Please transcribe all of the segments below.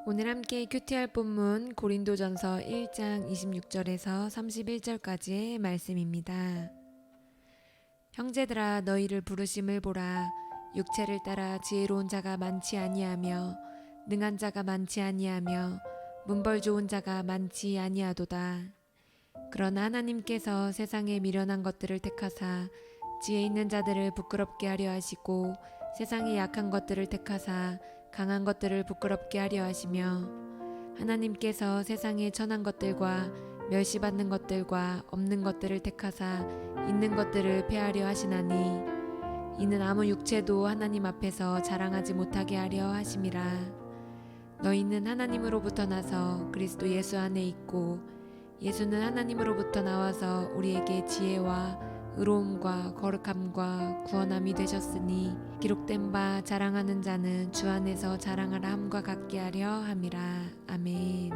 오늘 함께 큐티할 본문 고린도전서 1장 26절에서 31절까지의 말씀입니다. 형제들아 너희를 부르심을 보라. 육체를 따라 지혜로운 자가 많지 아니하며 능한 자가 많지 아니하며 문벌 좋은 자가 많지 아니하도다. 그러나 하나님께서 세상에 미련한 것들을 택하사 지혜 있는 자들을 부끄럽게 하려 하시고 세상에 약한 것들을 택하사 강한 것들을 부끄럽게 하려 하시며 하나님께서 세상에 천한 것들과 멸시받는 것들과 없는 것들을 택하사 있는 것들을 폐하려 하시나니 이는 아무 육체도 하나님 앞에서 자랑하지 못하게 하려 하심이라. 너희는 하나님으로부터 나서 그리스도 예수 안에 있고 예수는 하나님으로부터 나와서 우리에게 지혜와 의로움과 거룩함과 구원함이 되셨으니 기록된 바 자랑하는 자는 주 안에서 자랑하라 함과 같게 하려 함이라. 아멘.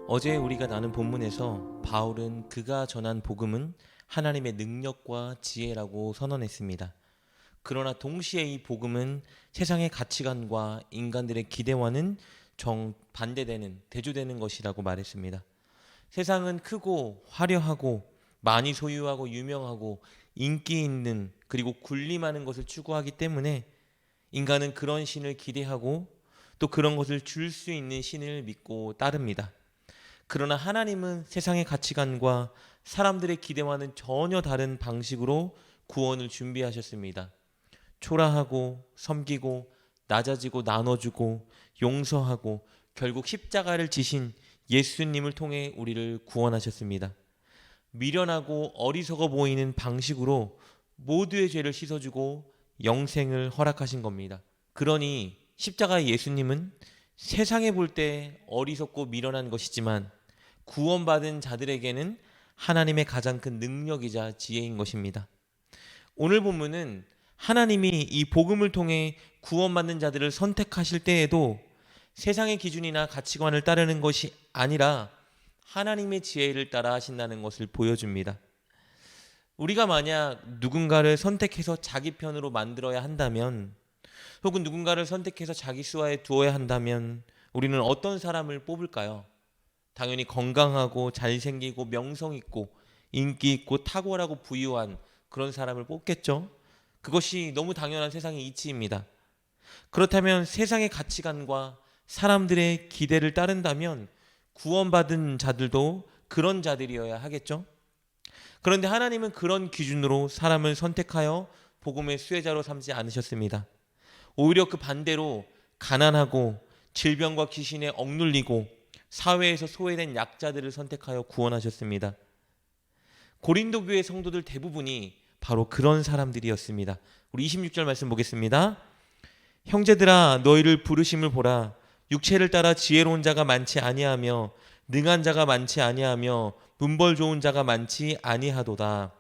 어제 우리가 나눈 본문에서 바울은 그가 전한 복음은 하나님의 능력과 지혜라고 선언했습니다. 그러나 동시에 이 복음은 세상의 가치관과 인간들의 기대와는 정반대되는 대조되는 것이라고 말했습니다. 세상은 크고 화려하고 많이 소유하고 유명하고 인기 있는 그리고 군림하는 것을 추구하기 때문에 인간은 그런 신을 기대하고 또 그런 것을 줄 수 있는 신을 믿고 따릅니다. 그러나 하나님은 세상의 가치관과 사람들의 기대와는 전혀 다른 방식으로 구원을 준비하셨습니다. 초라하고 섬기고 낮아지고 나눠주고 용서하고 결국 십자가를 지신 예수님을 통해 우리를 구원하셨습니다. 미련하고 어리석어 보이는 방식으로 모두의 죄를 씻어주고 영생을 허락하신 겁니다. 그러니 십자가의 예수님은 세상에 볼 때 어리석고 미련한 것이지만 구원받은 자들에게는 하나님의 가장 큰 능력이자 지혜인 것입니다. 오늘 본문은 하나님이 이 복음을 통해 구원받는 자들을 선택하실 때에도 세상의 기준이나 가치관을 따르는 것이 아니라 하나님의 지혜를 따라 하신다는 것을 보여줍니다. 우리가 만약 누군가를 선택해서 자기 편으로 만들어야 한다면 혹은 누군가를 선택해서 자기 수하에 두어야 한다면 우리는 어떤 사람을 뽑을까요? 당연히 건강하고 잘생기고 명성 있고 인기 있고 탁월하고 부유한 그런 사람을 뽑겠죠. 그것이 너무 당연한 세상의 이치입니다. 그렇다면 세상의 가치관과 사람들의 기대를 따른다면 구원받은 자들도 그런 자들이어야 하겠죠. 그런데 하나님은 그런 기준으로 사람을 선택하여 복음의 수혜자로 삼지 않으셨습니다. 오히려 그 반대로 가난하고 질병과 귀신에 억눌리고 사회에서 소외된 약자들을 선택하여 구원하셨습니다. 고린도 교회 성도들 대부분이 바로 그런 사람들이었습니다. 우리 26절 말씀 보겠습니다. 형제들아 너희를 부르심을 보라. 육체를 따라 지혜로운 자가 많지 아니하며 능한 자가 많지 아니하며 문벌 좋은 자가 많지 아니하도다.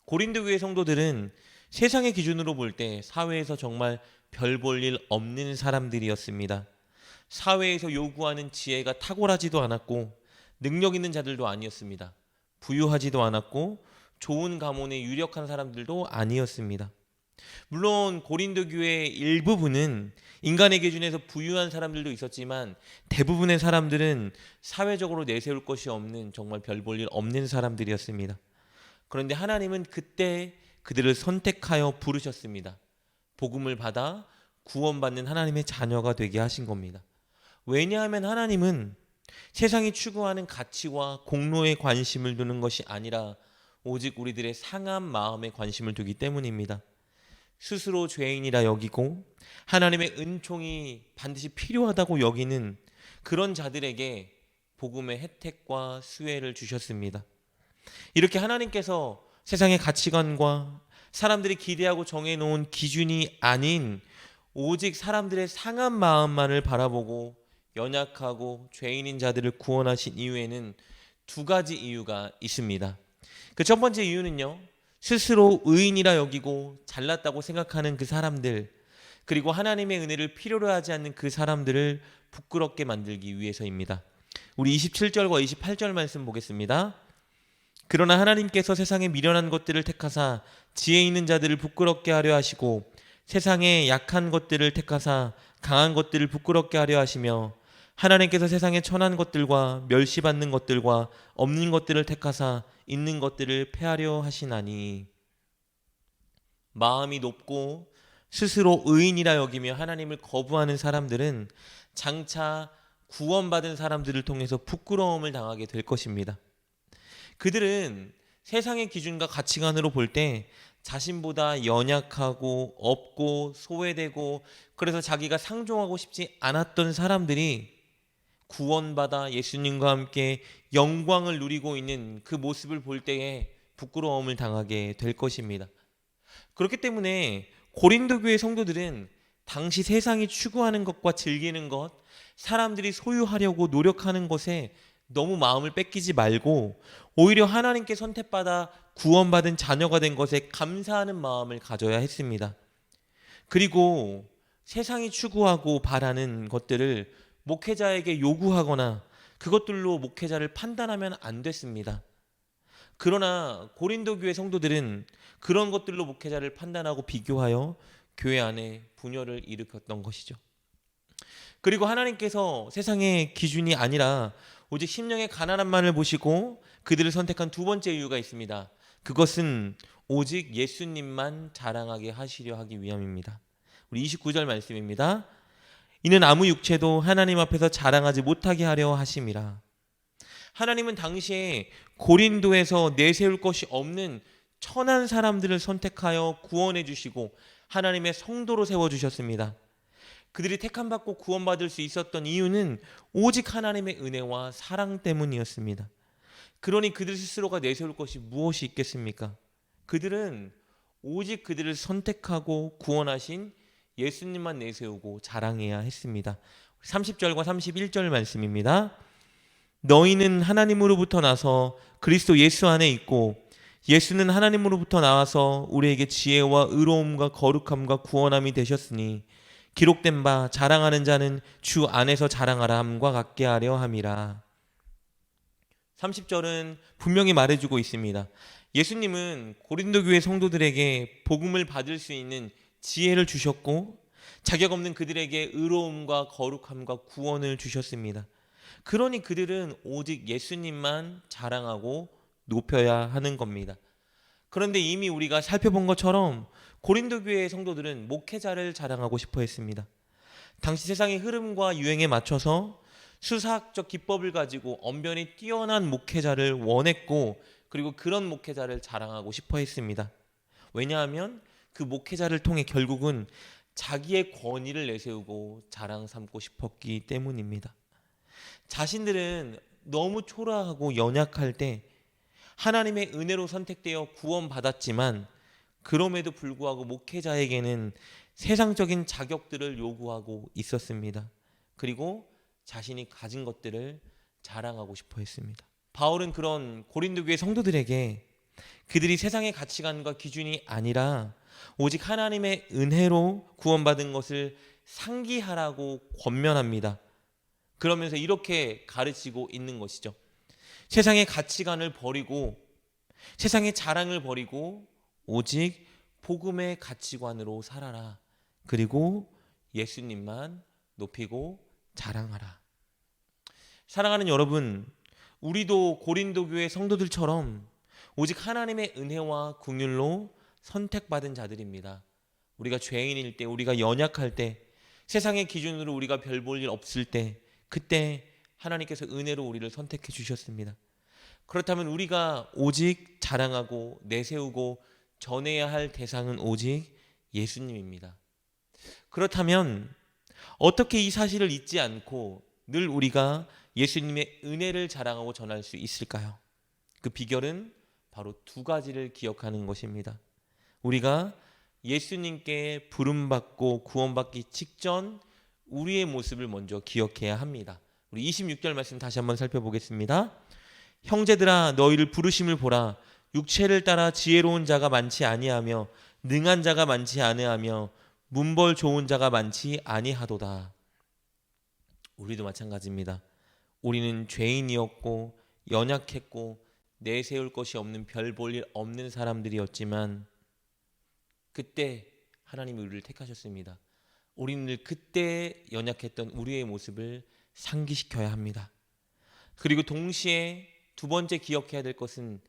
고린도 교회 성도들은 세상의 기준으로 볼 때 사회에서 정말 별 볼 일 없는 사람들이었습니다. 사회에서 요구하는 지혜가 탁월하지도 않았고 능력 있는 자들도 아니었습니다. 부유하지도 않았고 좋은 가문에 유력한 사람들도 아니었습니다. 물론 고린도 교회의 일부분은 인간의 기준에서 부유한 사람들도 있었지만 대부분의 사람들은 사회적으로 내세울 것이 없는 정말 별 볼 일 없는 사람들이었습니다. 그런데 하나님은 그때 그들을 선택하여 부르셨습니다. 복음을 받아 구원받는 하나님의 자녀가 되게 하신 겁니다. 왜냐하면 하나님은 세상이 추구하는 가치와 공로에 관심을 두는 것이 아니라 오직 우리들의 상한 마음에 관심을 두기 때문입니다. 스스로 죄인이라 여기고 하나님의 은총이 반드시 필요하다고 여기는 그런 자들에게 복음의 혜택과 수혜를 주셨습니다. 이렇게 하나님께서 세상의 가치관과 사람들이 기대하고 정해놓은 기준이 아닌 오직 사람들의 상한 마음만을 바라보고 연약하고 죄인인 자들을 구원하신 이유에는 두 가지 이유가 있습니다. 그 첫 번째 이유는요, 스스로 의인이라 여기고 잘났다고 생각하는 그 사람들, 그리고 하나님의 은혜를 필요로 하지 않는 그 사람들을 부끄럽게 만들기 위해서입니다. 우리 27절과 28절 말씀 보겠습니다. 그러나 하나님께서 세상에 미련한 것들을 택하사 지혜 있는 자들을 부끄럽게 하려 하시고 세상의 약한 것들을 택하사 강한 것들을 부끄럽게 하려 하시며 하나님께서 세상의 천한 것들과 멸시받는 것들과 없는 것들을 택하사 있는 것들을 폐하려 하시나니 마음이 높고 스스로 의인이라 여기며 하나님을 거부하는 사람들은 장차 구원받은 사람들을 통해서 부끄러움을 당하게 될 것입니다. 그들은 세상의 기준과 가치관으로 볼 때 자신보다 연약하고 없고 소외되고 그래서 자기가 상종하고 싶지 않았던 사람들이 구원받아 예수님과 함께 영광을 누리고 있는 그 모습을 볼 때에 부끄러움을 당하게 될 것입니다. 그렇기 때문에 고린도 교회 성도들은 당시 세상이 추구하는 것과 즐기는 것, 사람들이 소유하려고 노력하는 것에 너무 마음을 뺏기지 말고 오히려 하나님께 선택받아 구원받은 자녀가 된 것에 감사하는 마음을 가져야 했습니다. 그리고 세상이 추구하고 바라는 것들을 목회자에게 요구하거나 그것들로 목회자를 판단하면 안 됐습니다. 그러나 고린도 교회 성도들은 그런 것들로 목회자를 판단하고 비교하여 교회 안에 분열을 일으켰던 것이죠. 그리고 하나님께서 세상의 기준이 아니라 오직 심령의 가난함만을 보시고 그들을 선택한 두 번째 이유가 있습니다. 그것은 오직 예수님만 자랑하게 하시려 하기 위함입니다. 우리 29절 말씀입니다. 이는 아무 육체도 하나님 앞에서 자랑하지 못하게 하려 하심이라. 하나님은 당시에 고린도에서 내세울 것이 없는 천한 사람들을 선택하여 구원해 주시고 하나님의 성도로 세워주셨습니다. 그들이 택함받고 구원받을 수 있었던 이유는 오직 하나님의 은혜와 사랑 때문이었습니다. 그러니 그들 스스로가 내세울 것이 무엇이 있겠습니까? 그들은 오직 그들을 선택하고 구원하신 예수님만 내세우고 자랑해야 했습니다. 30절과 31절 말씀입니다. 너희는 하나님으로부터 나서 그리스도 예수 안에 있고 예수는 하나님으로부터 나와서 우리에게 지혜와 의로움과 거룩함과 구원함이 되셨으니 기록된 바 자랑하는 자는 주 안에서 자랑하라 함과 같게 하려 함이라. 30절은 분명히 말해주고 있습니다. 예수님은 고린도 교회 성도들에게 복음을 받을 수 있는 지혜를 주셨고 자격 없는 그들에게 의로움과 거룩함과 구원을 주셨습니다. 그러니 그들은 오직 예수님만 자랑하고 높여야 하는 겁니다. 그런데 이미 우리가 살펴본 것처럼 고린도 교회의 성도들은 목회자를 자랑하고 싶어 했습니다. 당시 세상의 흐름과 유행에 맞춰서 수사학적 기법을 가지고 언변이 뛰어난 목회자를 원했고 그리고 그런 목회자를 자랑하고 싶어 했습니다. 왜냐하면 그 목회자를 통해 결국은 자기의 권위를 내세우고 자랑 삼고 싶었기 때문입니다. 자신들은 너무 초라하고 연약할 때 하나님의 은혜로 선택되어 구원받았지만 그럼에도 불구하고 목회자에게는 세상적인 자격들을 요구하고 있었습니다. 그리고 자신이 가진 것들을 자랑하고 싶어 했습니다. 바울은 그런 고린도 교회 성도들에게 그들이 세상의 가치관과 기준이 아니라 오직 하나님의 은혜로 구원받은 것을 상기하라고 권면합니다. 그러면서 이렇게 가르치고 있는 것이죠. 세상의 가치관을 버리고 세상의 자랑을 버리고 오직 복음의 가치관으로 살아라. 그리고 예수님만 높이고 자랑하라. 사랑하는 여러분, 우리도 고린도 교회 성도들처럼 오직 하나님의 은혜와 긍휼로 선택받은 자들입니다. 우리가 죄인일 때, 우리가 연약할 때, 세상의 기준으로 우리가 별 볼 일 없을 때, 그때 하나님께서 은혜로 우리를 선택해 주셨습니다. 그렇다면 우리가 오직 자랑하고 내세우고 전해야 할 대상은 오직 예수님입니다. 그렇다면 어떻게 이 사실을 잊지 않고 늘 우리가 예수님의 은혜를 자랑하고 전할 수 있을까요? 그 비결은 바로 두 가지를 기억하는 것입니다. 우리가 예수님께 부름받고 구원받기 직전 우리의 모습을 먼저 기억해야 합니다. 우리 26절 말씀 다시 한번 살펴보겠습니다. 형제들아 너희를 부르심을 보라. 육체를 따라 지혜로운 자가 많지 아니하며 능한 자가 많지 아니하며 문벌 좋은 자가 많지 아니하도다. 우리도 마찬가지입니다. 우리는 죄인이었고 연약했고 내세울 것이 없는 별 볼 일 없는 사람들이었지만 그때 하나님이 우리를 택하셨습니다. 우리는 늘 그때 연약했던 우리의 모습을 상기시켜야 합니다. 그리고 동시에 두 번째 기억해야 될 것은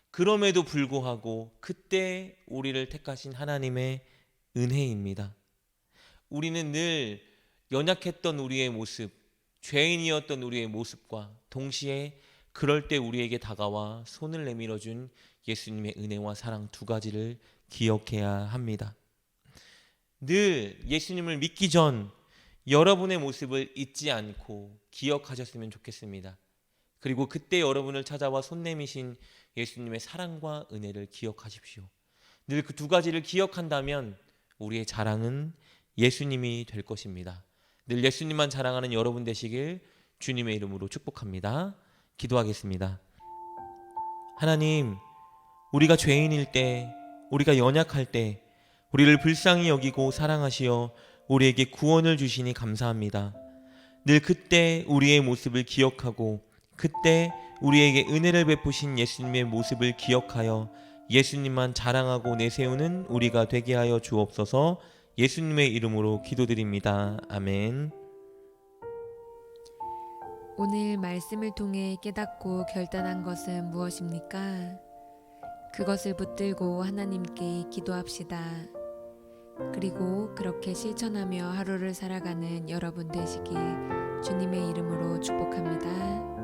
그럼에도 불구하고 그때 우리를 택하신 하나님의 은혜입니다. 우리는 늘 연약했던 우리의 모습, 죄인이었던 우리의 모습과 동시에 그럴 때 우리에게 다가와 손을 내밀어 준 예수님의 은혜와 사랑 두 가지를 기억해야 합니다. 늘 예수님을 믿기 전 여러분의 모습을 잊지 않고 기억하셨으면 좋겠습니다. 그리고 그때 여러분을 찾아와 손 내미신 예수님의 사랑과 은혜를 기억하십시오. 늘 그 두 가지를 기억한다면 우리의 자랑은 예수님이 될 것입니다. 늘 예수님만 자랑하는 여러분 되시길 주님의 이름으로 축복합니다. 기도하겠습니다. 하나님, 우리가 죄인일 때, 우리가 연약할 때 우리를 불쌍히 여기고 사랑하시어 우리에게 구원을 주시니 감사합니다. 늘 그때 우리의 모습을 기억하고 그때 우리에게 은혜를 베푸신 예수님의 모습을 기억하여 예수님만 자랑하고 내세우는 우리가 되게 하여 주옵소서. 예수님의 이름으로 기도드립니다. 아멘. 오늘 말씀을 통해 깨닫고 결단한 것은 무엇입니까? 그것을 붙들고 하나님께 기도합시다. 그리고 그렇게 실천하며 하루를 살아가는 여러분 되시길 주님의 이름으로 축복합니다.